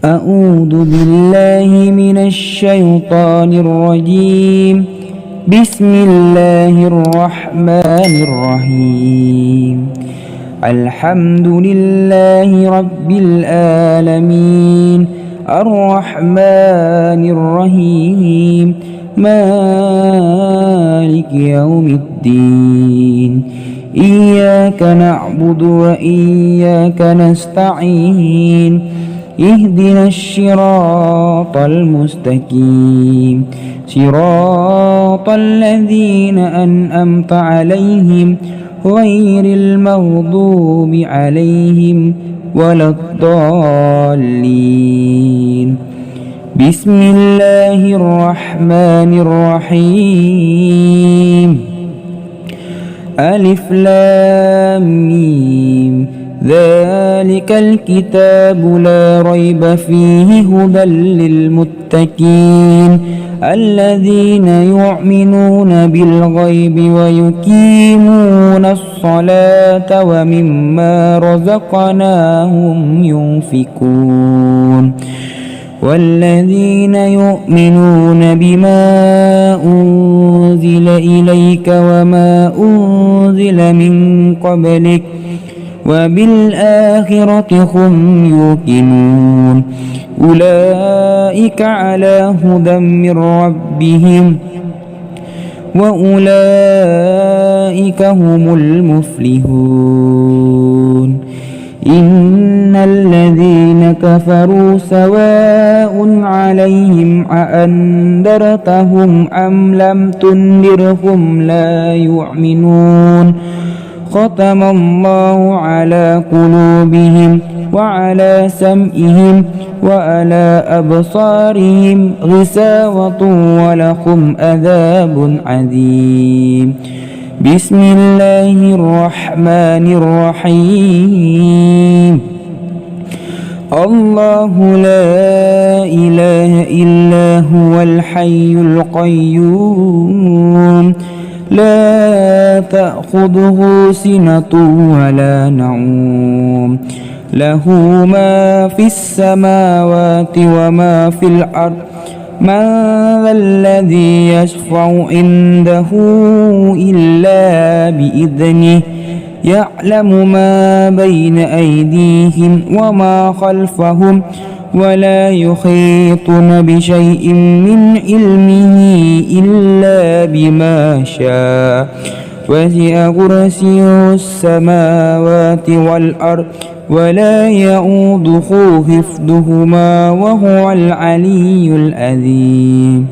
أعوذ بالله من الشيطان الرجيم. بسم الله الرحمن الرحيم. الحمد لله رب العالمين الرحمن الرحيم مالك يوم الدين. إياك نعبد وإياك نستعين. اهدنا الصراط المستقيم صراط الذين أنعمت عليهم غير المغضوب عليهم ولا الضالين. بسم الله الرحمن الرحيم. ألف لام ميم. ذلك الكتاب لا ريب فيه هدى للمتقين الذين يؤمنون بالغيب ويقيمون الصلاة ومما رزقناهم ينفقون والذين يؤمنون بما أنزل إليك وما أنزل من قبلك وبالآخرة هم يوقنون أولئك على هدى من ربهم وأولئك هم المفلحون. إن الذين كفروا سواء عليهم أأنذرتهم أم لم تنذرهم لا يؤمنون. ختم الله على قلوبهم وعلى سمعهم وعلى أبصارهم غشاوة ولهم عذاب عظيم. بسم الله الرحمن الرحيم. الله لا إله إلا هو الحي القيوم لا تأخذه سنة ولا نوم له ما في السماوات وما في الأرض من ذا الذي يشفع عنده إلا بإذنه يعلم ما بين أيديهم وما خلفهم ولا يحيطون بشيء من علمه إلا بما شاء وسع كرسيه السماوات والأرض ولا يؤوده حفظهما وهو العلي العظيم.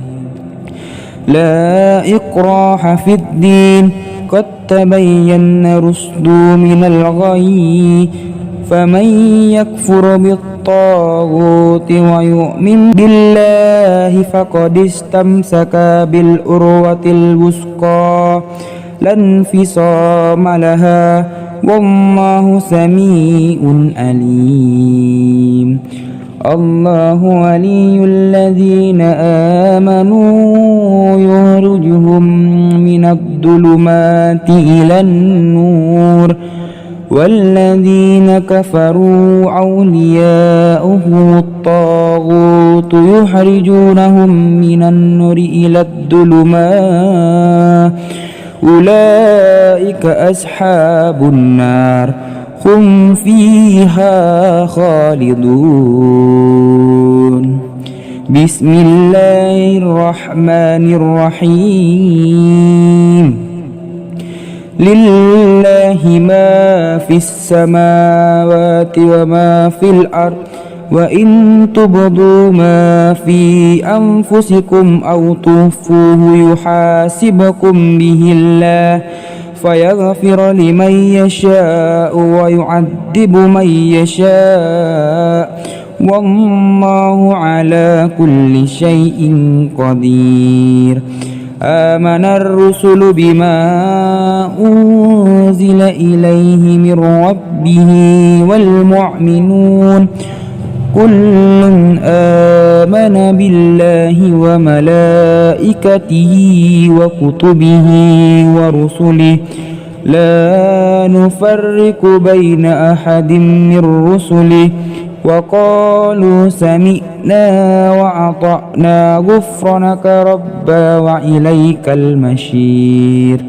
لا إكراه في الدين قد تبين الرشد من الغي فمن يكفر بالطاغوت ويؤمن بالله فقد استمسك بالعروة الوثقى لا انفصام لها والله سميع عليم. الله ولي الذين آمنوا يخرجهم من الظلمات إلى النور والذين كفروا أولياؤهم الطاغوت يخرجونهم من النور إلى الظلمات أولئك أصحاب النار هم فيها خالدون. بسم الله الرحمن الرحيم. لله ما في السماوات وما في الأرض وإن تبدوا ما في أنفسكم أو تخفوه يحاسبكم به الله فيغفر لمن يشاء ويعذب من يشاء والله على كل شيء قدير. آمن الرسل بما أنزل إليه من ربه والمؤمنون كل آمن بالله وملائكته وكتبه ورسله لا نفرق بين أحد من رسله وقالوا سمعنا وأطعنا غفرانك ربنا وإليك المصير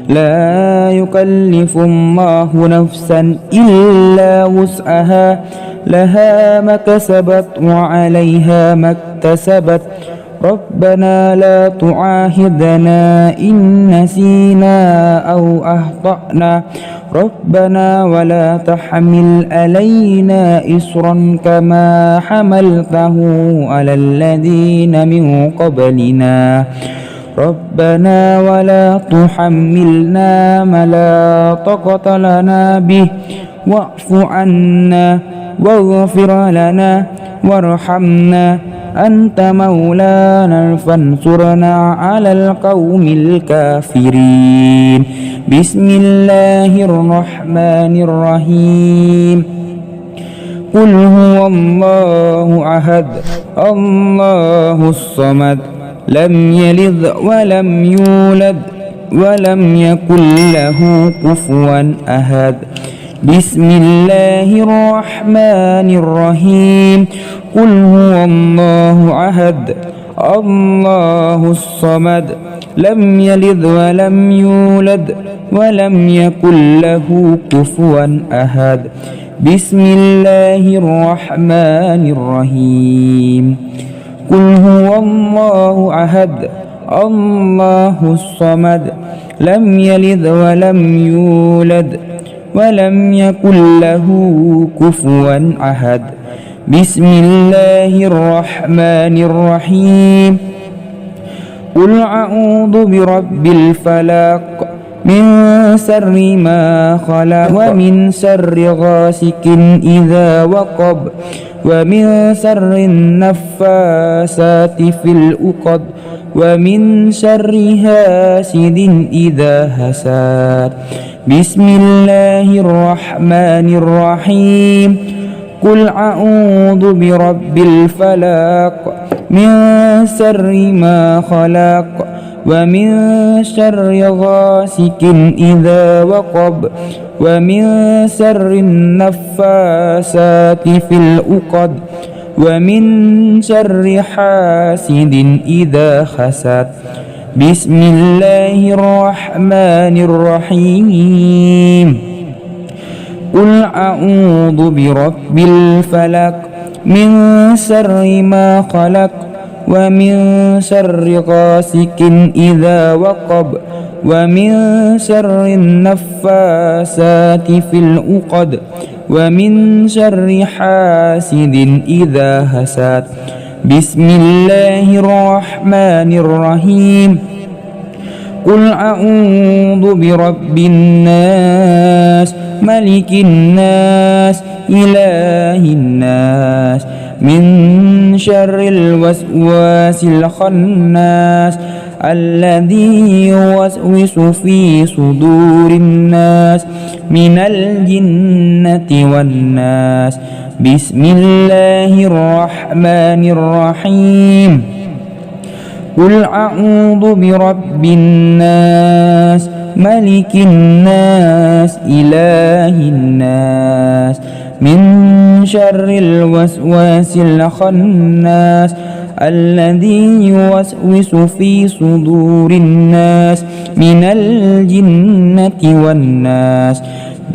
لا يكلف الله نفسا إلا وسعها لها ما كسبت وعليها ما اكتسبت ربنا لا تعاهدنا إن نسينا أو أخطأنا ربنا ولا تحمل علينا إصرا كما حملته على الذين من قبلنا ربنا ولا تحملنا ما لا طاقة لنا به واعف عنا واغفر لنا وارحمنا أنت مولانا فانصرنا على القوم الكافرين بسم الله الرحمن الرحيم قل هو الله أحد الله الصمد لم يلد ولم يولد ولم يكن له كفوا أحد بسم الله الرحمن الرحيم قل هو الله أحد الله الصمد لم يلد ولم يولد ولم يكن له كفوا أحد بسم الله الرحمن الرحيم قل هو الله أحد الله الصمد لم يلد ولم يولد ولم يكن له كفوا أحد بسم الله الرحمن الرحيم قل أعوذ برب الفلق من شر ما خلق ومن شر غاسق إذا وقب ومن شر النفاسات في العقد ومن شر حاسد إذا حسد بسم الله الرحمن الرحيم قل أعوذ برب الفلق من شر ما خلق ومن شر غاسق إذا وقب ومن شر النفاسات في العقد ومن شر حاسد إذا حسد بسم الله الرحمن الرحيم قل أعوذ برب الفلق من شر ما خلق ومن شر غاسق إذا وقب ومن شر النفاسات في العقد ومن شر حاسد إذا حسد بسم الله الرحمن الرحيم قل أعوذ برب الناس ملك الناس إله الناس من شر الوسواس الخناس الذي يوسوس في صدور الناس من الجنة والناس بسم الله الرحمن الرحيم قل أعوذ برب الناس ملك الناس إله الناس من شر الوسواس الخناس الذي يوسوس في صدور الناس من الجنة والناس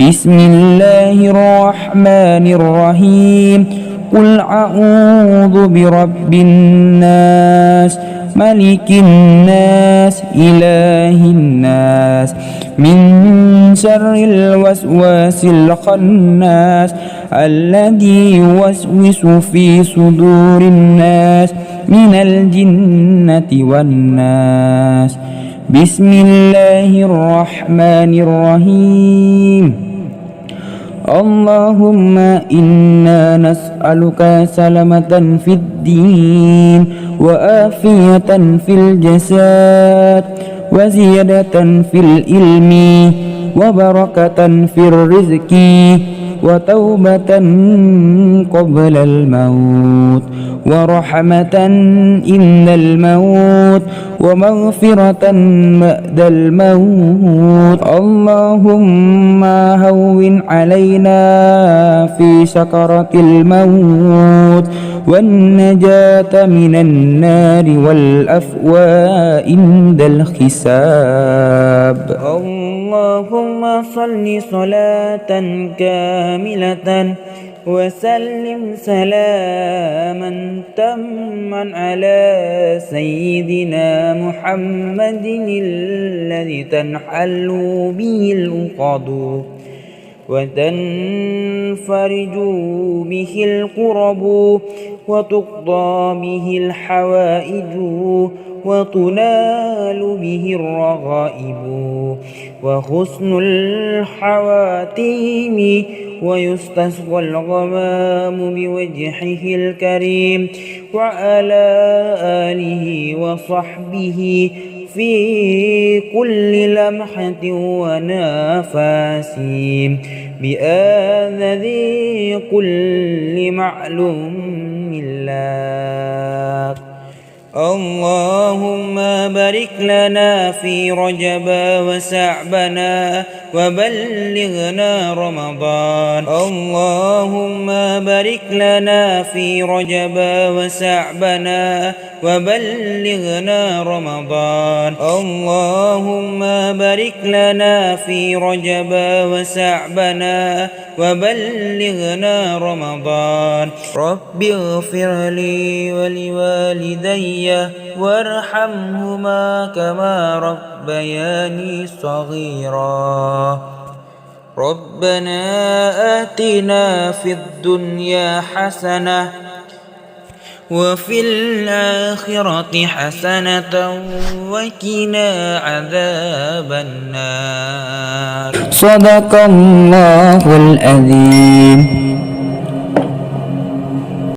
بسم الله الرحمن الرحيم قل أعوذ برب الناس ملك الناس إله الناس من شر الوسواس الخناس الذي يوسوس في صدور الناس من الجنة والناس بسم الله الرحمن الرحيم اللهم إنا نسألك سلامة في الدين وآفية في الجسد وزيادة في العلم وبركة في الرزق وتوبة قبل الموت ورحمة إن الموت ومغفرة بعد الموت. اللهم هون علينا في سكرة الموت والنجاة من النار والأفواء عند الحساب. اللهم صل صلاة كاملة وسلم سلاما تاما على سيدنا محمد الذي تنحل به العقد وتنفرج به الكرب وتقضى به الحوائج وتنال به الرغائب وحسن الحواتيم ويستسقى الغمام بوجهه الكريم وعلى آله وصحبه في كل لمحة ونفس بآذذ كل معلوم لك. اللهم بارك لنا في رجب وشعبنا وبلغنا رمضان. اللهم بارك لنا في رجب وشعبنا وبلغنا رمضان. اللهم بارك لنا في رجب وشعبنا وبلغنا رمضان. رب اغفر لي ولوالدي وارحمهما كما ربياني صغيرا. ربنا آتنا في الدنيا حسنة وفي الآخرة حسنة وقنا عذاب النار. صدق الله العظيم.